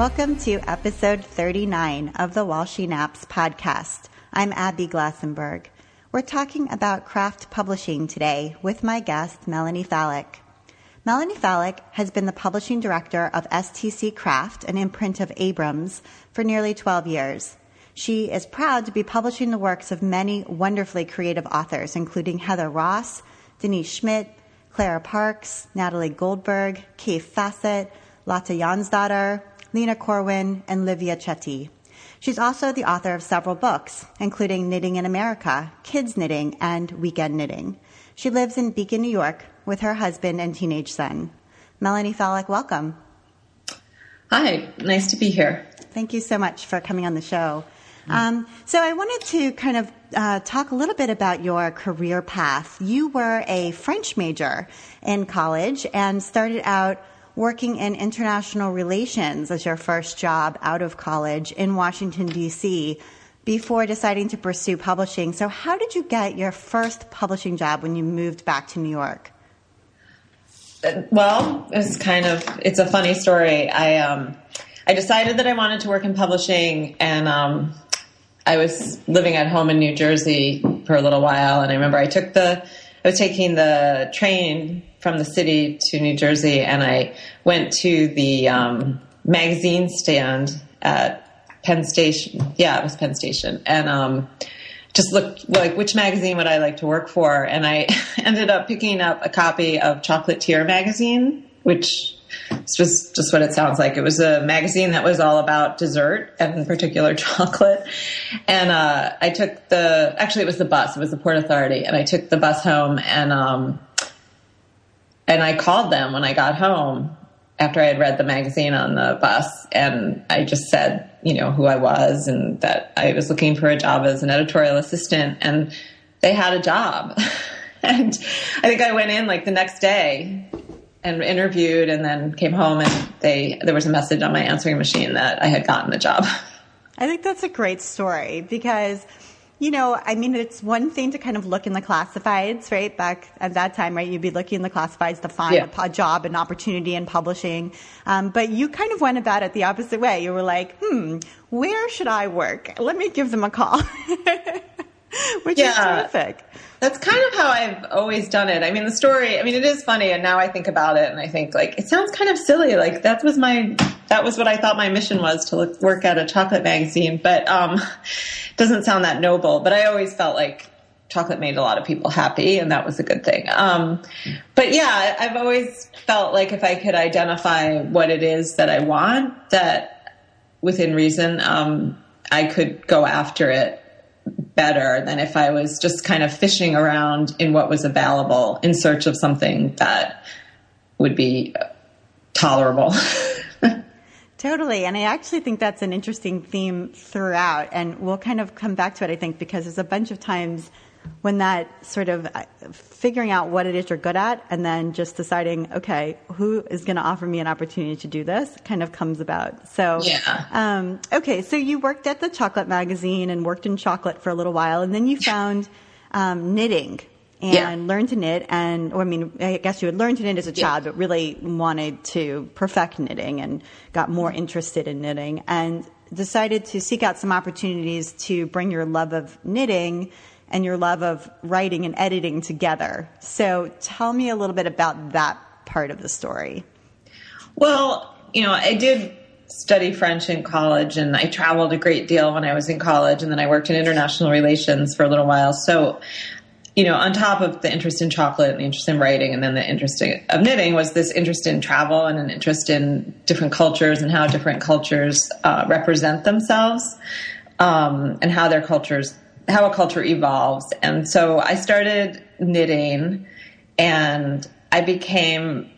Welcome to episode 39 of the While She Naps podcast. I'm Abby Glassenberg. We're talking about craft publishing today with my guest, Melanie Falick. Melanie Falick has been the publishing director of STC Craft, an imprint of Abrams, for nearly 12 years. She is proud to be publishing the works of many wonderfully creative authors, including Heather Ross, Denyse Schmidt, Clara Parkes, Natalie Goldberg, Kaffe Fasset, Lotta Yansdotter, Lena Corwin, and Livia Chetti. She's also the author of several books, including Knitting in America, Kids Knitting, and Weekend Knitting. She lives in Beacon, New York, with her husband and teenage son. Melanie Falick, welcome. Hi, nice to be here. Thank you so much for coming on the show. So I wanted to kind of talk a little bit about your career path. You were a French major in college and started out working in international relations as your first job out of college in Washington, D.C., before deciding to pursue publishing. So how did you get your first publishing job when you moved back to New York? Well, it's a funny story. I decided that I wanted to work in publishing, and I was living at home in New Jersey for a little while, and I remember I was taking the train from the city to New Jersey, and I went to the magazine stand at Penn Station. Yeah, it was Penn Station. And just looked like, which magazine would I like to work for? And I ended up picking up a copy of Chocolatier magazine, which was just what it sounds like. It was a magazine that was all about dessert, and in particular chocolate. And I took it was the bus. It was the Port Authority. And I took the bus home, and I called them when I got home after I had read the magazine on the bus. And I just said, who I was and that I was looking for a job as an editorial assistant, and they had a job. And I think I went in like the next day and interviewed, and then came home, and there was a message on my answering machine that I had gotten the job. I think that's a great story because, it's one thing to kind of look in the classifieds, right? Back at that time, right? You'd be looking in the classifieds to find a job and opportunity in publishing. But you kind of went about it the opposite way. You were like, where should I work? Let me give them a call, which is terrific. That's kind of how I've always done it. The story, it is funny, and now I think about it and I think it sounds kind of silly. Like that was what I thought my mission was, to work at a chocolate magazine, but it doesn't sound that noble. But I always felt like chocolate made a lot of people happy, and that was a good thing. But yeah, I've always felt like if I could identify what it is that I want, that within reason, I could go after it better than if I was just kind of fishing around in what was available in search of something that would be tolerable. Totally. And I actually think that's an interesting theme throughout. And we'll kind of come back to it, I think, because there's a bunch of times when that sort of figuring out what it is you're good at and then just deciding, okay, who is going to offer me an opportunity to do this kind of comes about. So, okay. So you worked at the chocolate magazine and worked in chocolate for a little while, and then you found knitting and learned to knit. And, I guess you had learned to knit as a child, but really wanted to perfect knitting and got more interested in knitting and decided to seek out some opportunities to bring your love of knitting and your love of writing and editing together. So tell me a little bit about that part of the story. Well, I did study French in college, and I traveled a great deal when I was in college, and then I worked in international relations for a little while. So, on top of the interest in chocolate and the interest in writing, and then the interest of knitting, was this interest in travel and an interest in different cultures and how different cultures represent themselves, and how a culture evolves. And so I started knitting, and I became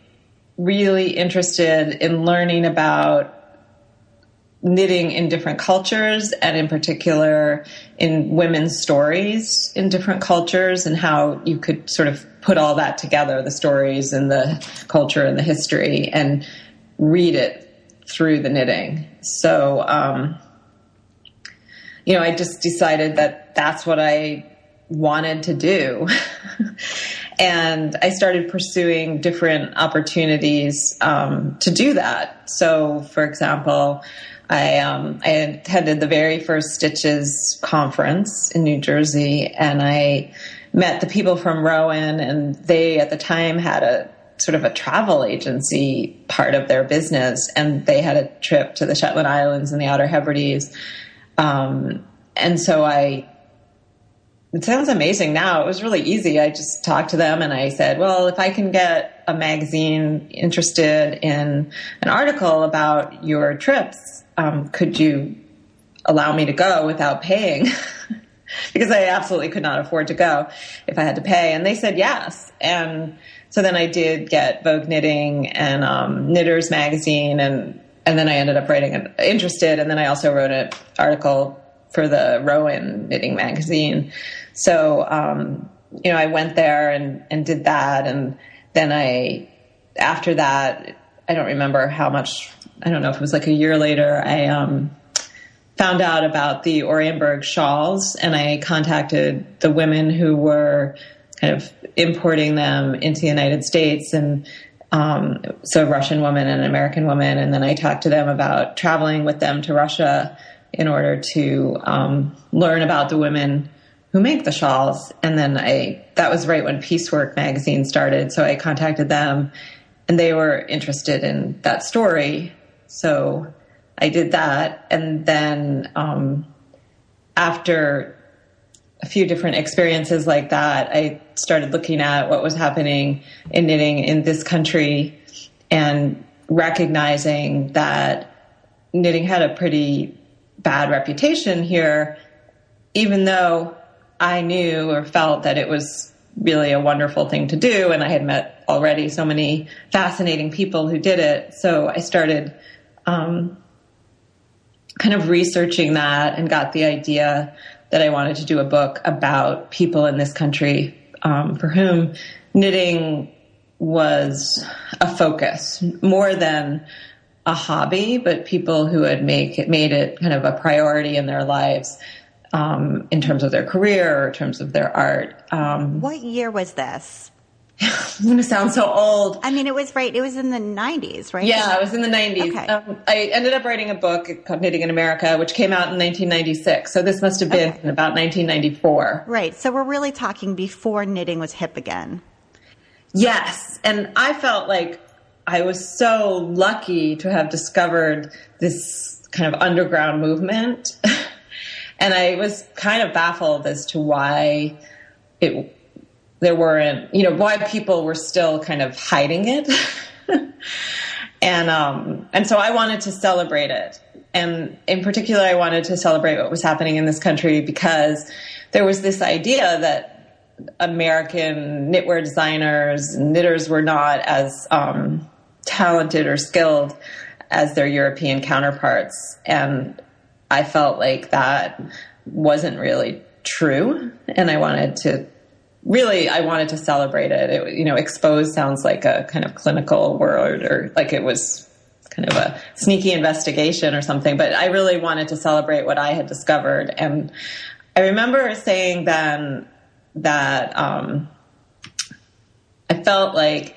really interested in learning about knitting in different cultures, and in particular in women's stories in different cultures, and how you could sort of put all that together, the stories and the culture and the history, and read it through the knitting. So, I just decided that that's what I wanted to do. And I started pursuing different opportunities to do that. So, for example, I attended the very first Stitches conference in New Jersey, and I met the people from Rowan, and they at the time had a sort of a travel agency part of their business, and they had a trip to the Shetland Islands and the Outer Hebrides. And so it sounds amazing now. It was really easy. I just talked to them and I said, well, if I can get a magazine interested in an article about your trips, could you allow me to go without paying? Because I absolutely could not afford to go if I had to pay. And they said yes. And so then I did get Vogue Knitting and Knitters Magazine, and then I ended up interested, and then I also wrote an article for the Rowan Knitting Magazine. So, I went there and did that, and then after that, I don't remember how much, I don't know if it was like a year later, I found out about the Orienberg shawls, and I contacted the women who were kind of importing them into the United States, and so a Russian woman and an American woman, and then I talked to them about traveling with them to Russia in order to learn about the women who make the shawls. And then that was right when Piecework magazine started, so I contacted them, and they were interested in that story, so I did that. And then after a few different experiences like that, I started looking at what was happening in knitting in this country and recognizing that knitting had a pretty bad reputation here, even though I knew or felt that it was really a wonderful thing to do. And I had met already so many fascinating people who did it. So I started kind of researching that and got the idea that I wanted to do a book about people in this country for whom knitting was a focus more than a hobby, but people who had made it kind of a priority in their lives in terms of their career or in terms of their art. What year was this? I'm going to sound so old. I mean, it was in the 90s, right? Yeah, it was in the 90s. Okay. I ended up writing a book called Knitting in America, which came out in 1996. So this must have been in about 1994. Right. So we're really talking before knitting was hip again. Yes. And I felt like I was so lucky to have discovered this kind of underground movement. And I was kind of baffled as to why why people were still kind of hiding it. And so I wanted to celebrate it. And in particular, I wanted to celebrate what was happening in this country because there was this idea that American knitwear designers and knitters were not as talented or skilled as their European counterparts. And I felt like that wasn't really true. And I wanted to celebrate it. Expose sounds like a kind of clinical word, or like it was kind of a sneaky investigation or something. But I really wanted to celebrate what I had discovered. And I remember saying then that I felt like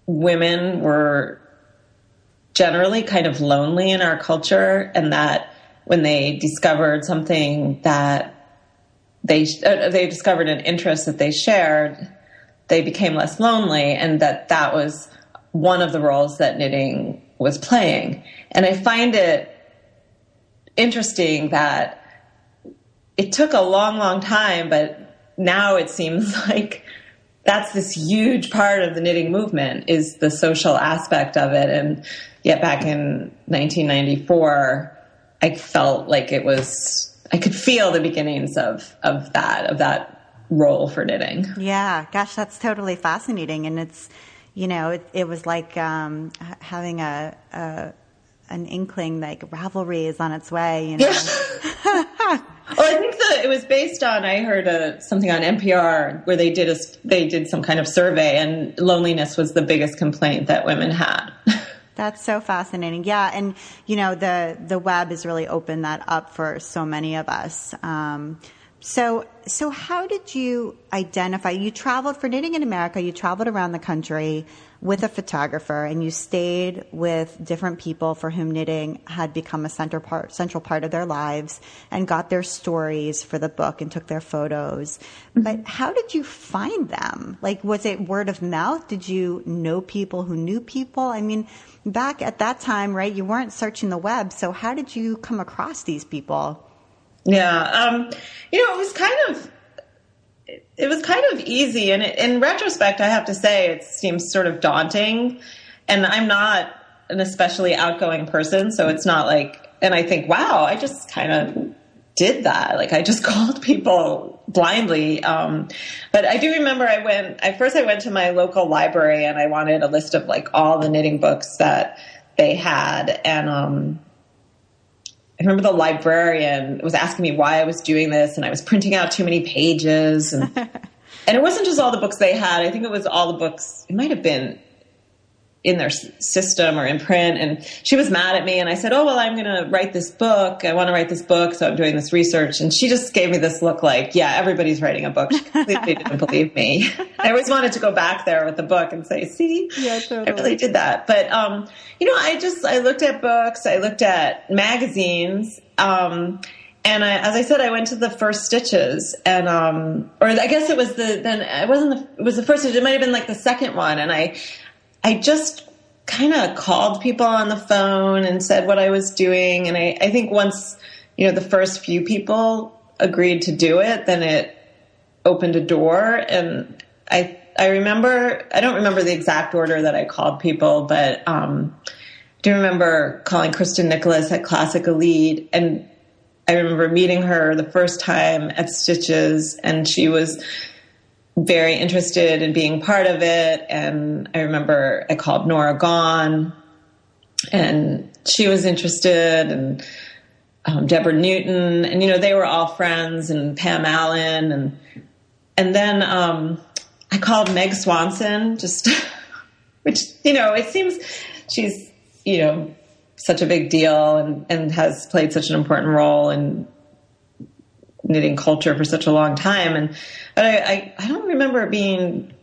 women were generally kind of lonely in our culture, and that when they discovered something that they discovered an interest that they shared, they became less lonely, and that was one of the roles that knitting was playing. And I find it interesting that it took a long, long time, but now it seems like that's this huge part of the knitting movement, is the social aspect of it. And yet back in 1994, I felt like I could feel the beginnings of that role for knitting. Yeah, gosh, that's totally fascinating. And it's, it was like having an inkling, like Ravelry is on its way. Yeah. Well, I think it was based on, I heard something on NPR where they did some kind of survey, and loneliness was the biggest complaint that women had. That's so fascinating. Yeah. And, the web has really opened that up for so many of us. So how did you identify? You traveled for Knitting in America. You traveled around the country with a photographer, and you stayed with different people for whom knitting had become a central part of their lives, and got their stories for the book and took their photos. But how did you find them? Like, was it word of mouth? Did you know people who knew people? I mean, back at that time, right, you weren't searching the web. So how did you come across these people? Yeah. It was kind of easy. And in retrospect, I have to say it seems sort of daunting, and I'm not an especially outgoing person. So it's not like, and I think, wow, I just kind of did that. Like, I just called people blindly. But I do remember I went to my local library, and I wanted a list of like all the knitting books that they had. And, I remember the librarian was asking me why I was doing this, and I was printing out too many pages. And it wasn't just all the books they had. I think it was all the books. It might have been in their system or imprint. And she was mad at me. And I said, oh, well, I'm going to write this book. I want to write this book. So I'm doing this research. And she just gave me this look like, yeah, everybody's writing a book. She completely didn't believe me. I always wanted to go back there with the book and say, see, yeah, totally. I really did that. But, I looked at books. I looked at magazines. And as I said, I went to the first stitches, and, or I guess it was it was the first stitch. It might've been like the second one. And I just kind of called people on the phone and said what I was doing. And I think once, the first few people agreed to do it, then it opened a door. And I remember, I don't remember the exact order that I called people, but I do remember calling Kristen Nicholas at Classic Elite. And I remember meeting her the first time at Stitches, and she was very interested in being part of it. And I remember I called Nora Gahn, and she was interested, and Deborah Newton, and, they were all friends, and Pam Allen. And then I called Meg Swanson, which, it seems she's, such a big deal and has played such an important role in knitting culture for such a long time. But I don't remember being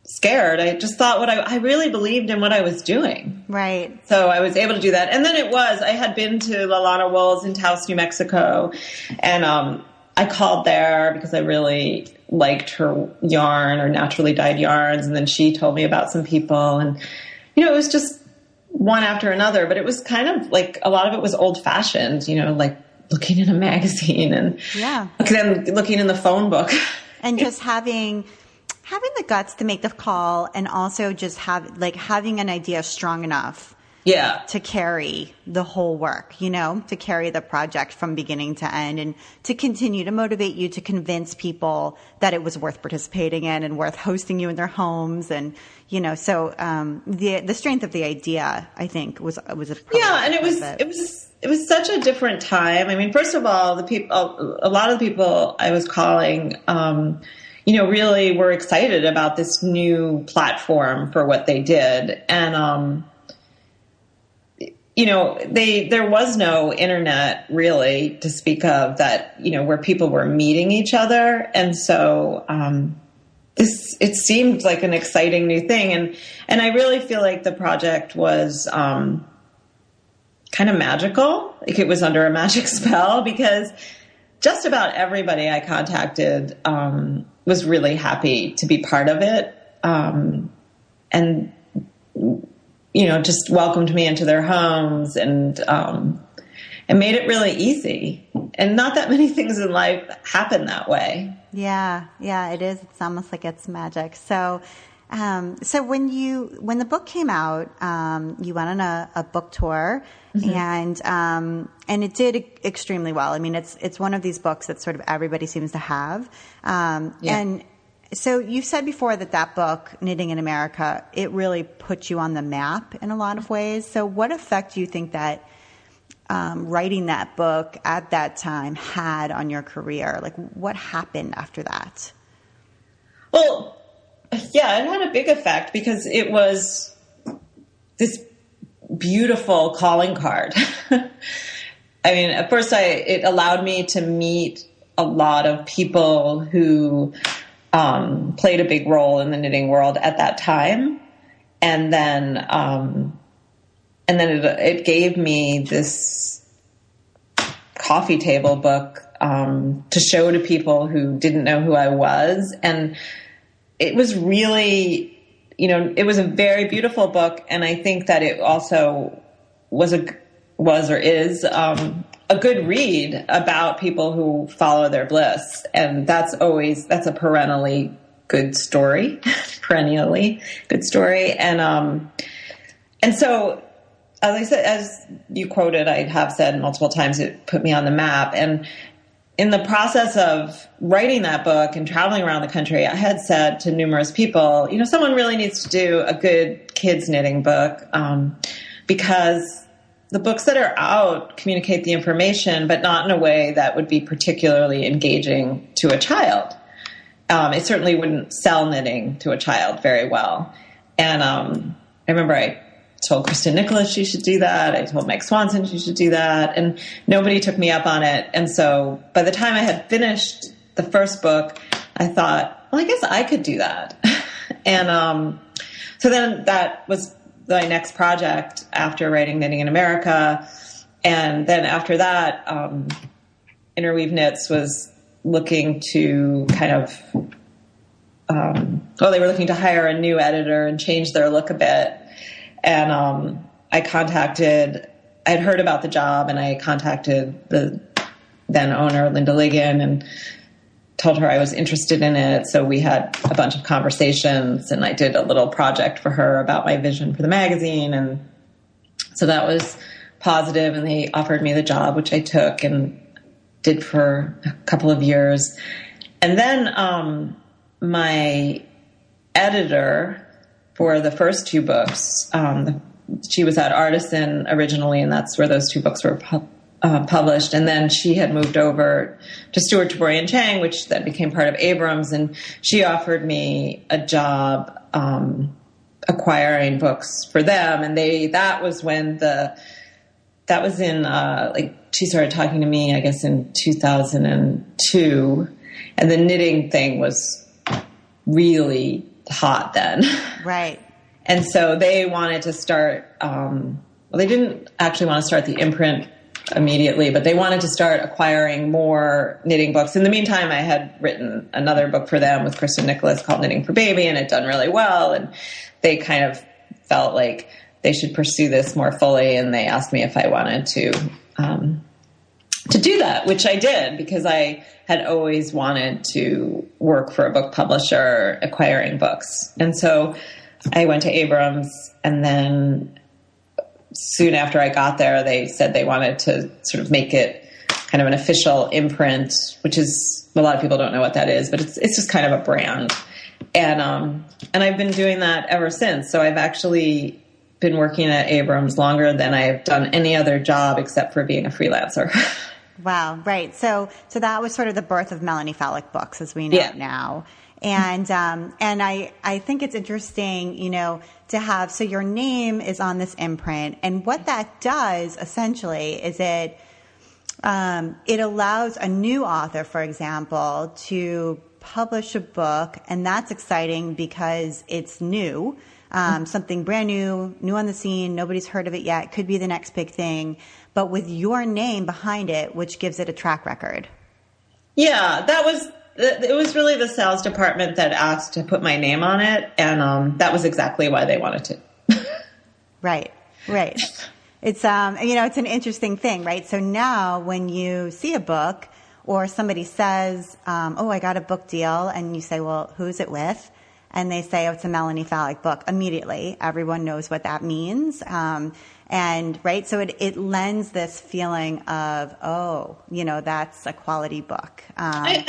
scared. I just thought I really believed in what I was doing. Right. So I was able to do that. And then I had been to Lalana Wool's in Taos, New Mexico. And I called there because I really liked her yarn, or naturally dyed yarns. And then she told me about some people, and, it was just one after another, but it was kind of like, a lot of it was old fashioned, like looking in a magazine, and then looking in the phone book, and just having the guts to make the call, and also just having an idea strong enough to carry the whole work, to carry the project from beginning to end, and to continue to motivate you to convince people that it was worth participating in and worth hosting you in their homes. And, so the strength of the idea, I think, was a and it was such a different time. I mean, first of all, a lot of the people I was calling, really were excited about this new platform for what they did. And, there was no internet really to speak of that, where people were meeting each other. And so, it seemed like an exciting new thing. And I really feel like the project was, kind of magical. Like, it was under a magic spell, because just about everybody I contacted, was really happy to be part of it. And, just welcomed me into their homes, and made it really easy. And not that many things in life happen that way. Yeah, it is. It's almost like it's magic. So when the book came out, you went on a book tour, and it did extremely well. I mean, it's one of these books that sort of everybody seems to have. And so you've said before that book, Knitting in America, it really put you on the map in a lot of ways. So what effect do you think that writing that book at that time had on your career? Like, what happened after that? Well, yeah, it had a big effect, because it was this beautiful calling card. I mean, at first it allowed me to meet a lot of people who played a big role in the knitting world at that time. And then it gave me this coffee table book to show to people who didn't know who I was. And it was really, it was a very beautiful book. And I think that it also was or is a good read about people who follow their bliss. And that's a perennially good story, perennially good story. And so, as I said, as you quoted, I have said multiple times, it put me on the map. And in the process of writing that book and traveling around the country, I had said to numerous people, someone really needs to do a good kids knitting book, because the books that are out communicate the information, but not in a way that would be particularly engaging to a child. It certainly wouldn't sell knitting to a child very well. And I remember I told Kristen Nicholas she should do that. I told Mike Swanson she should do that. And nobody took me up on it. And so by the time I had finished the first book, I thought, well, I guess I could do that. And so then that was my next project after writing Knitting in America. And then after that, Interweave Knits was looking to kind of, they were looking to hire a new editor and change their look a bit. And I'd heard about the job, and I contacted the then owner, Linda Ligon, and told her I was interested in it. So we had a bunch of conversations, and I did a little project for her about my vision for the magazine. And so that was positive, and they offered me the job, which I took and did for a couple of years. And then my editor for the first two books, she was at Artisan originally, and that's where those two books were published. And then she had moved over to Stuart Taborian Chang, which then became part of Abrams. And she offered me a job acquiring books for them. And that was she started talking to me, I guess, in 2002. And the knitting thing was really hot then. Right. And so they wanted to start, they didn't actually want to start the imprint immediately, but they wanted to start acquiring more knitting books. In the meantime, I had written another book for them with Kristen Nicholas called Knitting for Baby, and it had done really well. And they kind of felt like they should pursue this more fully. And they asked me if I wanted to do that, which I did, because I had always wanted to work for a book publisher acquiring books. And so I went to Abrams, and then soon after I got there, they said they wanted to sort of make it kind of an official imprint, which is, a lot of people don't know what that is, but it's just kind of a brand. And I've been doing that ever since. So I've actually been working at Abrams longer than I've done any other job except for being a freelancer. Wow. Right. So that was sort of the birth of Melanie Falick Books as we know it now. And I think it's interesting, to have, so your name is on this imprint, and what that does essentially is it allows a new author, for example, to publish a book, and that's exciting because it's new, something brand new on the scene. Nobody's heard of it yet. Could be the next big thing, but with your name behind it, which gives it a track record. Yeah, it was really the sales department that asked to put my name on it, and that was exactly why they wanted to. Right. It's it's an interesting thing, right? So now when you see a book or somebody says, I got a book deal, and you say, well, who's it with? And they say, it's a Melanie Falick book. Immediately, everyone knows what that means. And right, so it lends this feeling of, that's a quality book. I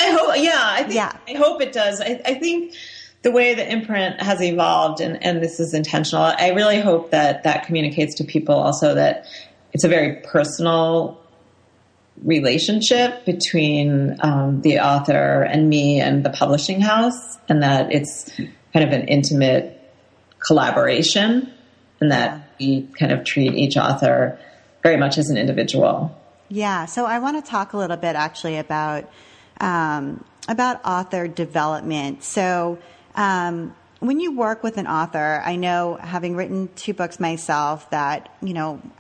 hope it does. I think the way the imprint has evolved, and this is intentional, I really hope that communicates to people also that it's a very personal relationship between the author and me and the publishing house, and that it's kind of an intimate collaboration, and that we kind of treat each author very much as an individual. Yeah. So I want to talk a little bit actually about about author development. So, when you work with an author, I know, having written 2 books myself, that,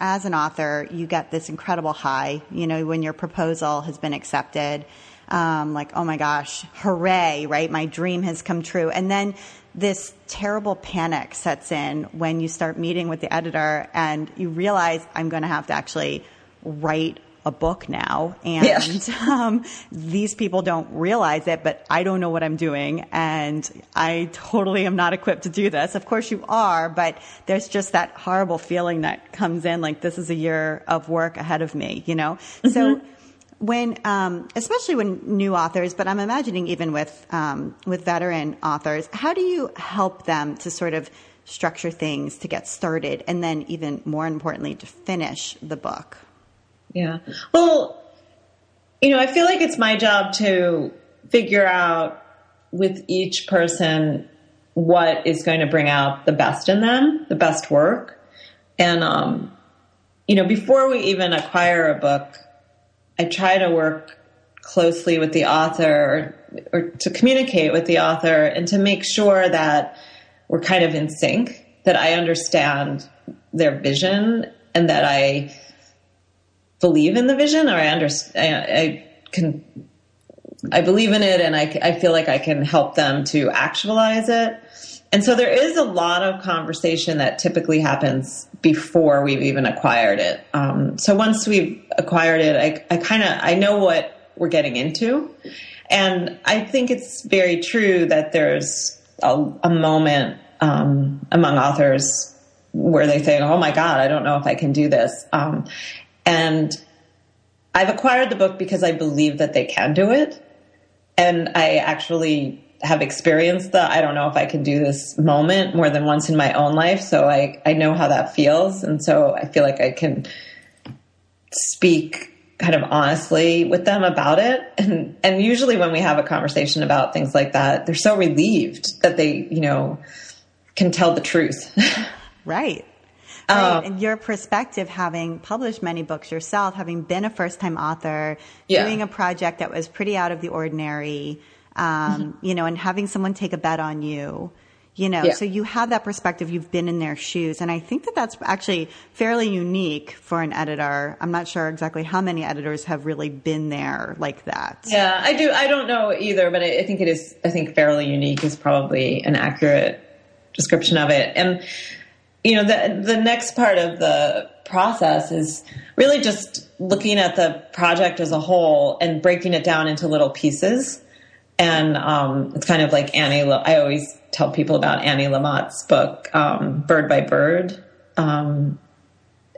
as an author, you get this incredible high, when your proposal has been accepted, like, oh my gosh, hooray, right? My dream has come true. And then this terrible panic sets in when you start meeting with the editor and you realize, I'm going to have to actually write a book now, and these people don't realize it, but I don't know what I'm doing, and I totally am not equipped to do this. Of course you are, but there's just that horrible feeling that comes in, like, this is a year of work ahead of me, Mm-hmm. So when, especially when new authors, but I'm imagining even with veteran authors, how do you help them to sort of structure things to get started, and then even more importantly, to finish the book? Yeah. Well, I feel like it's my job to figure out with each person what is going to bring out the best in them, the best work. And, before we even acquire a book, I try to work closely with the author or to communicate with the author and to make sure that we're kind of in sync, that I understand their vision and that I believe in the vision, or I believe in it, and I feel like I can help them to actualize it. And so there is a lot of conversation that typically happens before we've even acquired it. So once we've acquired it, I know what we're getting into. And I think it's very true that there's a moment among authors where they think, oh my God, I don't know if I can do this. And I've acquired the book because I believe that they can do it. And I actually have experienced the I don't know if I can do this moment more than once in my own life. So I know how that feels. And so I feel like I can speak kind of honestly with them about it. And usually when we have a conversation about things like that, they're so relieved that they, can tell the truth. Right. Right. And your perspective, having published many books yourself, having been a first-time author, doing a project that was pretty out of the ordinary, and having someone take a bet on you, so you have that perspective. You've been in their shoes. And I think that that's actually fairly unique for an editor. I'm not sure exactly how many editors have really been there like that. Yeah, I do. I don't know either, but I think it is, fairly unique is probably an accurate description of it. And the next part of the process is really just looking at the project as a whole and breaking it down into little pieces. And it's kind of like I always tell people about Annie Lamott's book, Bird by Bird. And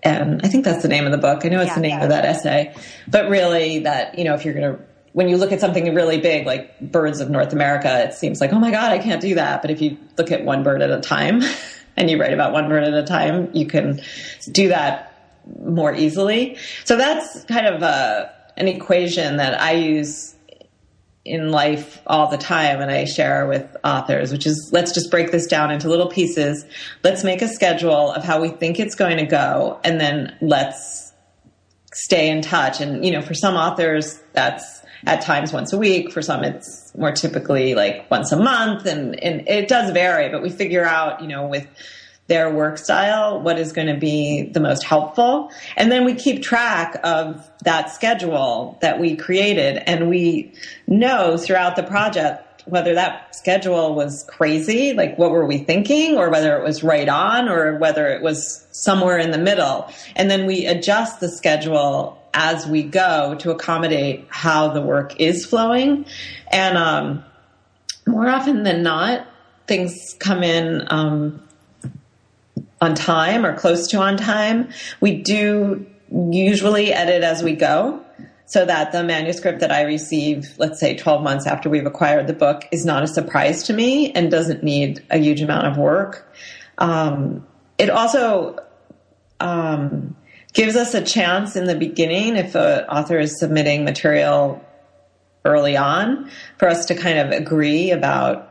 I think that's the name of the book. I know it's the name of that essay. But really that, if you're going to, when you look at something really big like birds of North America, it seems like, oh my God, I can't do that. But if you look at one bird at a time, and you write about one bird at a time, you can do that more easily. So that's kind of an equation that I use in life all the time and I share with authors, which is, let's just break this down into little pieces. Let's make a schedule of how we think it's going to go, and then let's stay in touch. And, for some authors, that's at times once a week. For some, it's more typically like once a month. And it does vary, but we figure out, with their work style, what is going to be the most helpful. And then we keep track of that schedule that we created. And we know throughout the project whether that schedule was crazy, like what were we thinking, or whether it was right on, or whether it was somewhere in the middle. And then we adjust the schedule as we go to accommodate how the work is flowing. And more often than not, things come in on time or close to on time. We do usually edit as we go, so that the manuscript that I receive, let's say 12 months after we've acquired the book, is not a surprise to me and doesn't need a huge amount of work. It also gives us a chance in the beginning, if an author is submitting material early on, for us to kind of agree about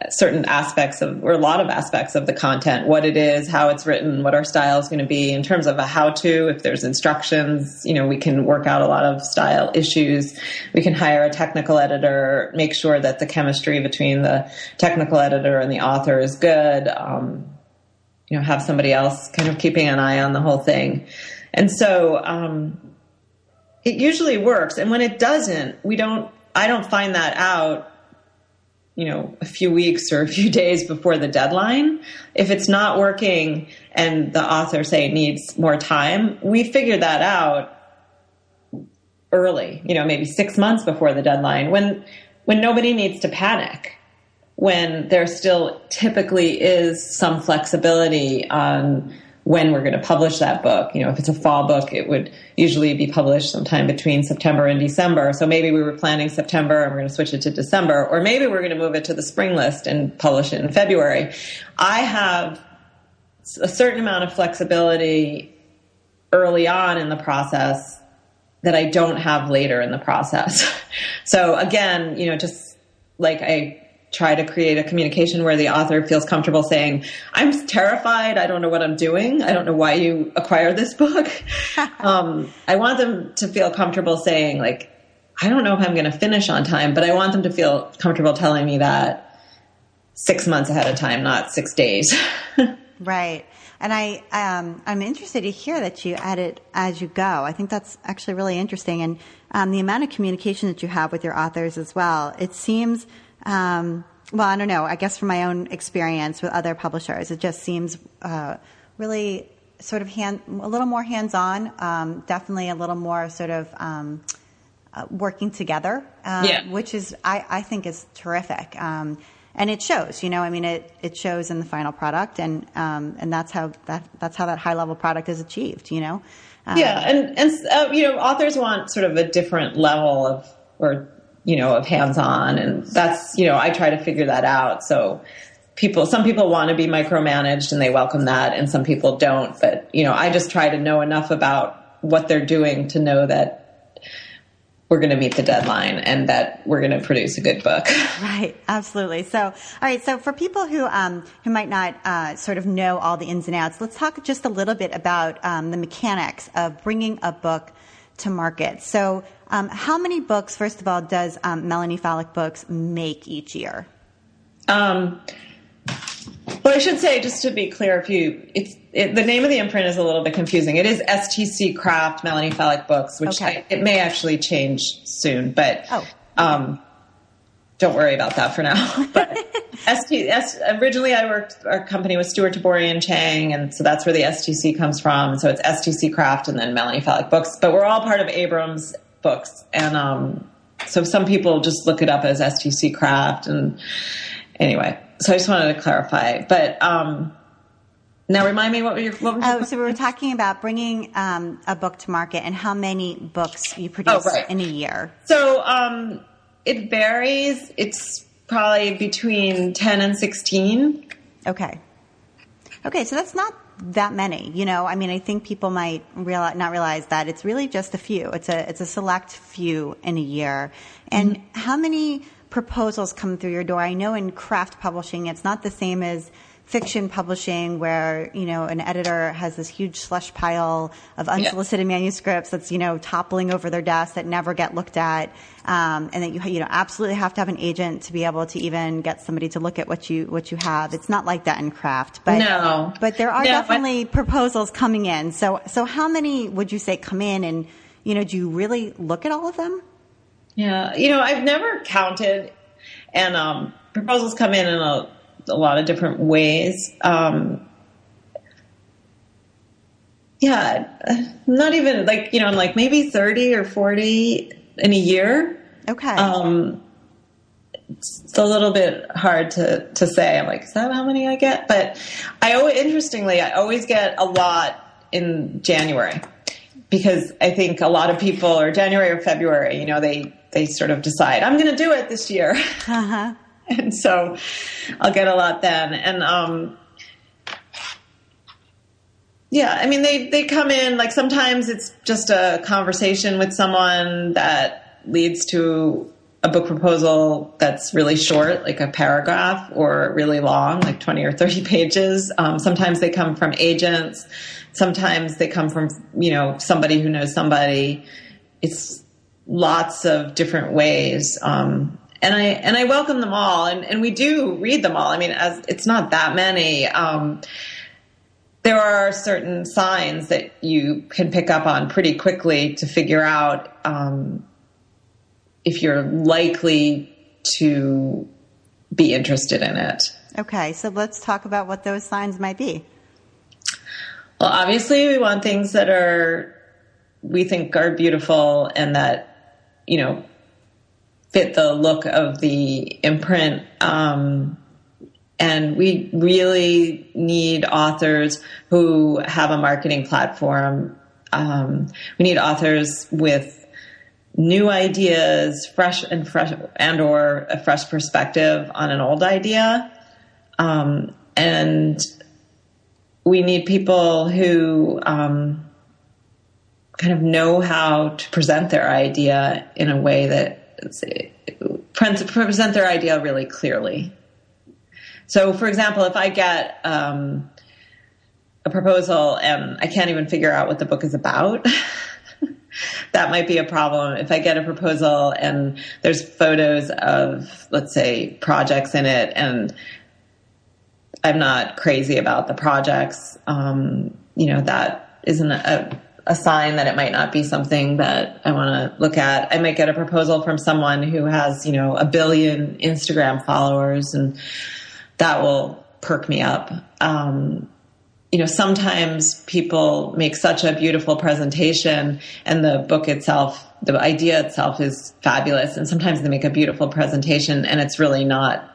certain aspects of, or a lot of aspects of the content, what it is, how it's written, what our style is going to be in terms of a how-to. If there's instructions, we can work out a lot of style issues. We can hire a technical editor, make sure that the chemistry between the technical editor and the author is good. Have somebody else kind of keeping an eye on the whole thing. And so, it usually works. And when it doesn't, I don't find that out, a few weeks or a few days before the deadline. If it's not working and the author, say, needs more time, we figure that out early, maybe 6 months before the deadline, when nobody needs to panic, when there still typically is some flexibility on when we're going to publish that book. If it's a fall book, it would usually be published sometime between September and December. So maybe we were planning September and we're going to switch it to December, or maybe we're going to move it to the spring list and publish it in February. I have a certain amount of flexibility early on in the process that I don't have later in the process. So again, just like I try to create a communication where the author feels comfortable saying, I'm terrified. I don't know what I'm doing. I don't know why you acquired this book. I want them to feel comfortable saying, like, I don't know if I'm going to finish on time, but I want them to feel comfortable telling me that 6 months ahead of time, not 6 days. Right. And I'm interested to hear that you edit as you go. I think that's actually really interesting. And the amount of communication that you have with your authors as well, it seems, well, I don't know, I guess from my own experience with other publishers, it just seems really sort of a little more hands-on, definitely a little more sort of working together, which is, I think is terrific. And it shows, it shows in the final product, and that's how that high level product is achieved, And authors want sort of a different level of hands-on, and that's, I try to figure that out. So some people want to be micromanaged and they welcome that, and some people don't. But, I just try to know enough about what they're doing to know that we're going to meet the deadline and that we're going to produce a good book. Right. Absolutely. So, all right. So for people who might not sort of know all the ins and outs, let's talk just a little bit about the mechanics of bringing a book to market. So, how many books, first of all, does Melanie Falick Books make each year? Well, I should say, just to be clear, the name of the imprint is a little bit confusing. It is STC Craft Melanie Falick Books, which it may actually change soon, but don't worry about that for now. But originally our company was Stuart Tabori and Chang, and so that's where the STC comes from. So it's STC Craft and then Melanie Falick Books, but we're all part of Abrams Books, and so some people just look it up as STC Craft, and anyway. So I just wanted to clarify, but now remind me what was your so we were talking about bringing a book to market and how many books you produce in a year. So it varies. It's probably between 10 and 16. Okay, so that's not that many. I think people might not realize that it's really just a few. It's a select few in a year. And how many proposals come through your door? I know in craft publishing, it's not the same as fiction publishing where, an editor has this huge slush pile of unsolicited manuscripts that's, toppling over their desk that never get looked at. And that you absolutely have to have an agent to be able to even get somebody to look at what you have. It's not like that in craft, but there are definitely proposals coming in. So how many would you say come in, and, do you really look at all of them? Yeah. I've never counted, and proposals come in a lot of different ways. Not even I'm like maybe 30 or 40 in a year. Okay. It's a little bit hard to say. I'm like, is that how many I get? But I always get a lot in January, because I think a lot of people, or January or February, they sort of decide, I'm going to do it this year. Uh-huh. And so I'll get a lot then. And, they come in, like sometimes it's just a conversation with someone that leads to a book proposal that's really short, like a paragraph, or really long, like 20 or 30 pages. Sometimes they come from agents. Sometimes they come from, somebody who knows somebody. It's lots of different ways. And I welcome them all, and we do read them all. I mean, as it's not that many. There are certain signs that you can pick up on pretty quickly to figure out if you're likely to be interested in it. Okay, so let's talk about what those signs might be. Well, obviously, we want things that we think are beautiful and that, fit the look of the imprint. And we really need authors who have a marketing platform. We need authors with new ideas, fresh or a fresh perspective on an old idea. And we need people who kind of know how to present their idea in a way that present their idea really clearly. So, for example, if I get a proposal and I can't even figure out what the book is about, that might be a problem. If I get a proposal and there's photos of, let's say, projects in it, and I'm not crazy about the projects, that isn't a sign that it might not be something that I want to look at. I might get a proposal from someone who has, 1 billion Instagram followers, and that will perk me up. Sometimes people make such a beautiful presentation and the book itself, the idea itself is fabulous. And sometimes they make a beautiful presentation and it's really not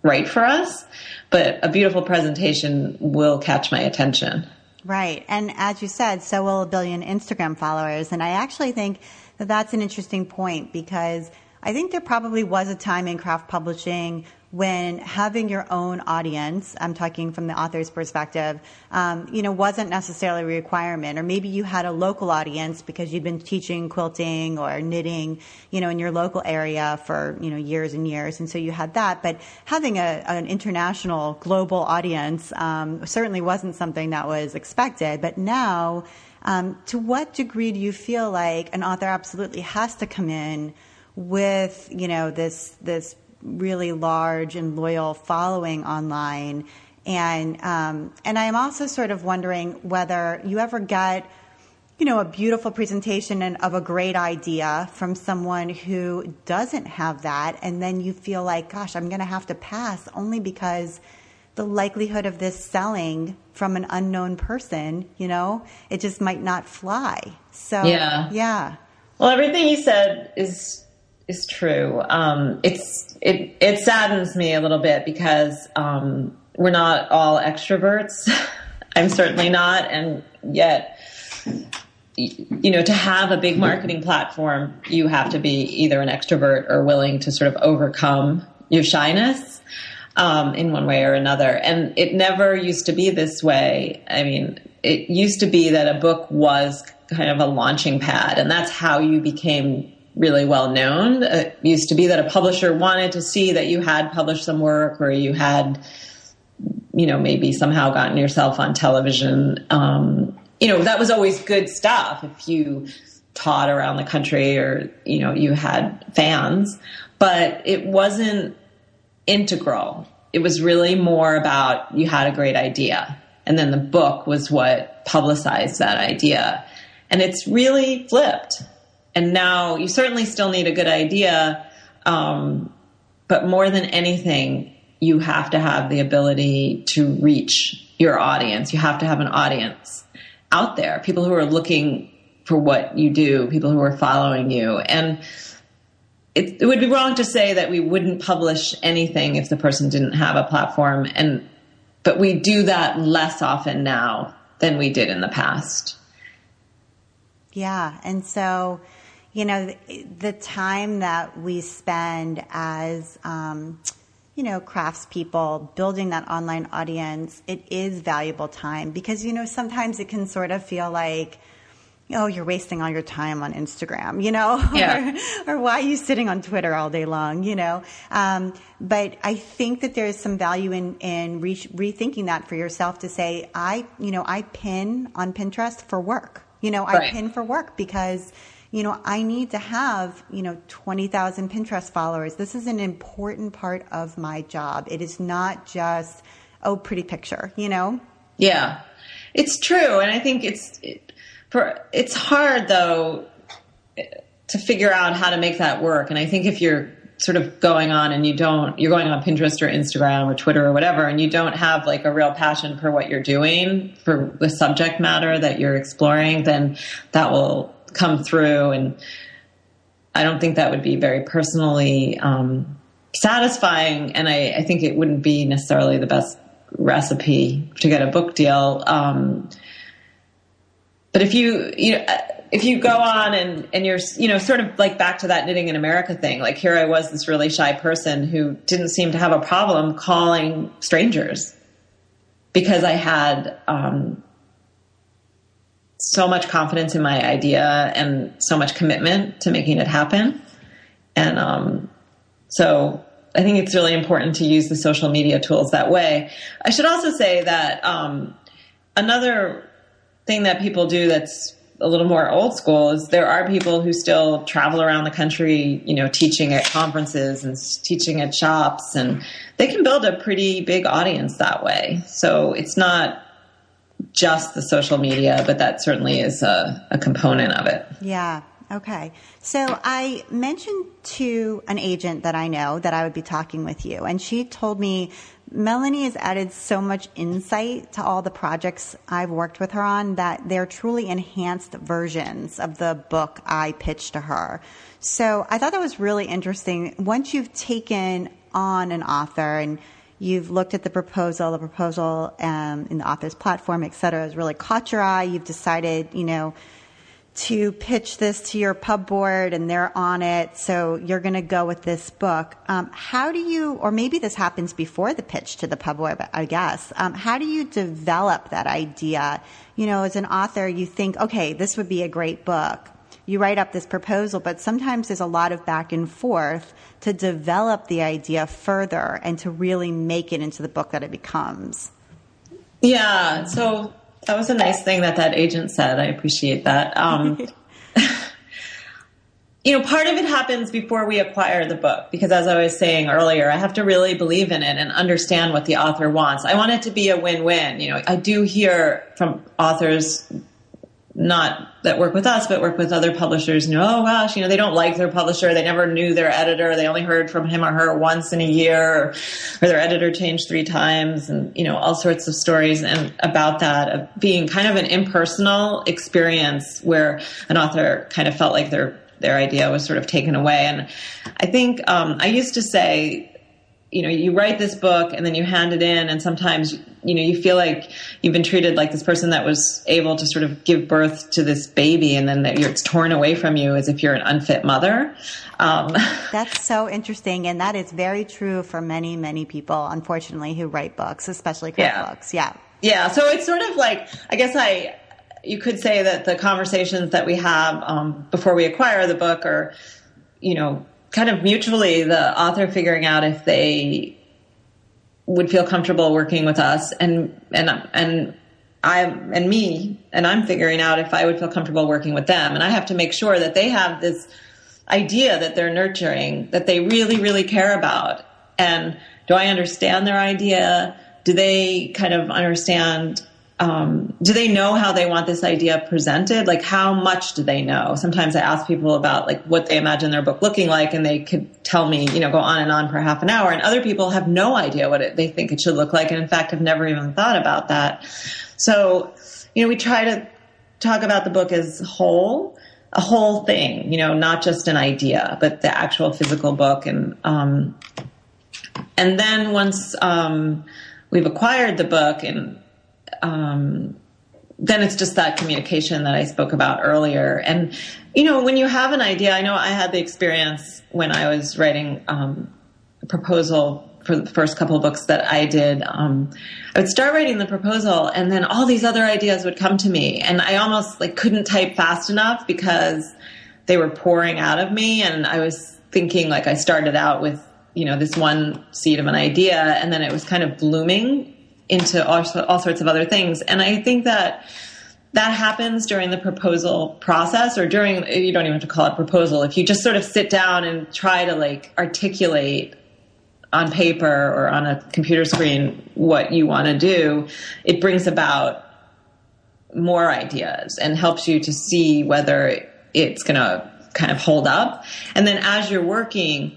right for us, but a beautiful presentation will catch my attention. Right. And as you said, so will 1 billion Instagram followers. And I actually think that that's an interesting point, because I think there probably was a time in craft publishing when having your own audience, I'm talking from the author's perspective, wasn't necessarily a requirement. Or maybe you had a local audience because you'd been teaching quilting or knitting, in your local area for, years and years. And so you had that. But having an international, global audience certainly wasn't something that was expected. But now, to what degree do you feel like an author absolutely has to come in with, this really large and loyal following online? And I'm also sort of wondering whether you ever get, a beautiful presentation of a great idea from someone who doesn't have that, and then you feel like, gosh, I'm going to have to pass only because the likelihood of this selling from an unknown person, it just might not fly. So, yeah. Well, everything you said is true. It saddens me a little bit because we're not all extroverts. I'm certainly not, and yet, to have a big marketing platform, you have to be either an extrovert or willing to sort of overcome your shyness in one way or another. And it never used to be this way. I mean, it used to be that a book was kind of a launching pad, and that's how you became really well known. It used to be that a publisher wanted to see that you had published some work, or you had, maybe somehow gotten yourself on television. That was always good stuff if you taught around the country or, you had fans, but it wasn't integral. It was really more about you had a great idea, and then the book was what publicized that idea. And it's really flipped. And now you certainly still need a good idea, but more than anything, you have to have the ability to reach your audience. You have to have an audience out there, people who are looking for what you do, people who are following you. And it would be wrong to say that we wouldn't publish anything if the person didn't have a platform. But we do that less often now than we did in the past. Yeah. And so, the time that we spend as, craftspeople building that online audience, it is valuable time because, sometimes it can sort of feel like, oh, you're wasting all your time on Instagram, you know, Yeah. or why are you sitting on Twitter all day long, you know? But I think that there's some value in rethinking that for yourself to say, I pin on Pinterest for work. You know, I pin for work because, you know, I need to have, 20,000 Pinterest followers. This is an important part of my job. It is not just, oh, pretty picture, you know? Yeah, it's true. And I think it's hard though to figure out how to make that work. And I think if you're sort of going on and you're going on Pinterest or Instagram or Twitter or whatever, and you don't have like a real passion for what you're doing, for the subject matter that you're exploring, then that will come through. And I don't think that would be very personally satisfying. And I think it wouldn't be necessarily the best recipe to get a book deal. But if you go on and you're, sort of like back to that Knitting in America thing, like here I was, this really shy person who didn't seem to have a problem calling strangers because I had so much confidence in my idea and so much commitment to making it happen. And so I think it's really important to use the social media tools that way. I should also say that another thing that people do that's a little more old school is there are people who still travel around the country, teaching at conferences and teaching at shops, and they can build a pretty big audience that way. So it's not just the social media, but that certainly is a component of it. Yeah. Okay. So I mentioned to an agent that I know that I would be talking with you, and she told me Melanie has added so much insight to all the projects I've worked with her on that they're truly enhanced versions of the book I pitched to her. So I thought that was really interesting. Once you've taken on an author and you've looked at the proposal in the author's platform, et cetera, has really caught your eye, you've decided, to pitch this to your pub board and they're on it, so you're going to go with this book. How do you, or maybe this happens before the pitch to the pub board, I guess, how do you develop that idea? As an author, you think, okay, this would be a great book. You write up this proposal, but sometimes there's a lot of back and forth to develop the idea further and to really make it into the book that it becomes. Yeah, so that was a nice thing that agent said. I appreciate that. Part of it happens before we acquire the book, because as I was saying earlier, I have to really believe in it and understand what the author wants. I want it to be a win-win. I do hear from authors, not that work with us, but work with other publishers, oh gosh, they don't like their publisher. They never knew their editor. They only heard from him or her once in a year, or their editor changed 3 times, and, all sorts of stories and about that, of being kind of an impersonal experience where an author kind of felt like their idea was sort of taken away. And I think, I used to say, you write this book and then you hand it in, and sometimes, you feel like you've been treated like this person that was able to sort of give birth to this baby, and then it's torn away from you as if you're an unfit mother. That's so interesting. And that is very true for many, many people, unfortunately, who write books, especially craft books. Yeah. Yeah. So it's sort of like, I guess you could say that the conversations that we have before we acquire the book are, kind of mutually the author figuring out if they would feel comfortable working with us, and I'm figuring out if I would feel comfortable working with them. And I have to make sure that they have this idea that they're nurturing, that they really, really care about. And do I understand their idea? Do they kind of understand, do they know how they want this idea presented? Like, how much do they know? Sometimes I ask people about like what they imagine their book looking like, and they could tell me, go on and on for half an hour. And other people have no idea what they think it should look like, and in fact have never even thought about that. So, we try to talk about the book as a whole thing, not just an idea, but the actual physical book. And then once we've acquired the book, and then it's just that communication that I spoke about earlier. And, when you have an idea, I know I had the experience when I was writing a proposal for the first couple of books that I did, I would start writing the proposal and then all these other ideas would come to me and I almost like couldn't type fast enough because they were pouring out of me. And I was thinking like I started out with, this one seed of an idea and then it was kind of blooming into all sorts of other things. And I think that happens during the proposal process or during, you don't even have to call it proposal. If you just sort of sit down and try to like articulate on paper or on a computer screen what you want to do, it brings about more ideas and helps you to see whether it's going to kind of hold up. And then as you're working,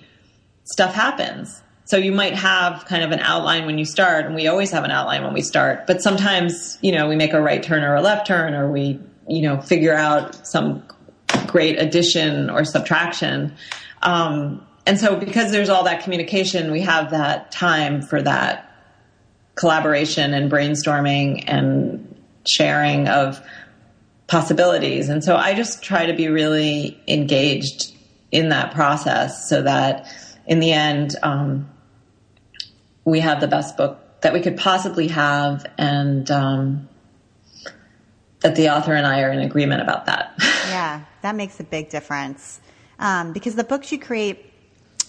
stuff happens. So you might have kind of an outline when you start, and we always have an outline when we start, but sometimes, we make a right turn or a left turn, or we, figure out some great addition or subtraction. And so because there's all that communication, we have that time for that collaboration and brainstorming and sharing of possibilities. And so I just try to be really engaged in that process so that in the end, we have the best book that we could possibly have, and that the author and I are in agreement about that. Yeah, that makes a big difference. Because the books you create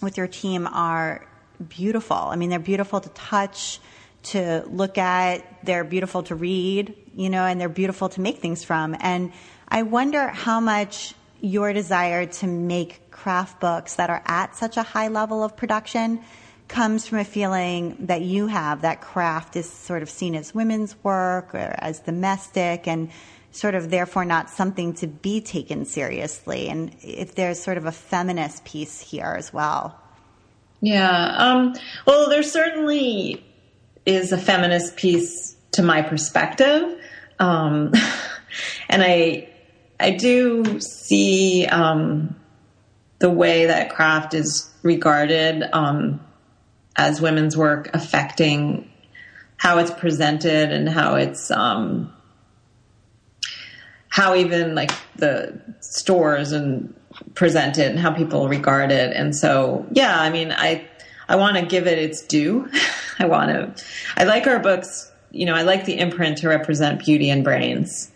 with your team are beautiful. I mean, they're beautiful to touch, to look at, they're beautiful to read, and they're beautiful to make things from. And I wonder how much your desire to make craft books that are at such a high level of production comes from a feeling that you have that craft is sort of seen as women's work or as domestic and sort of therefore not something to be taken seriously. And if there's sort of a feminist piece here as well. Yeah. Well, there certainly is a feminist piece to my perspective. And I do see the way that craft is regarded as women's work affecting how it's presented and how it's how even like the stores and present it and how people regard it. And so, yeah, I mean, I want to give it its due. I like our books, I like the imprint to represent beauty and brains.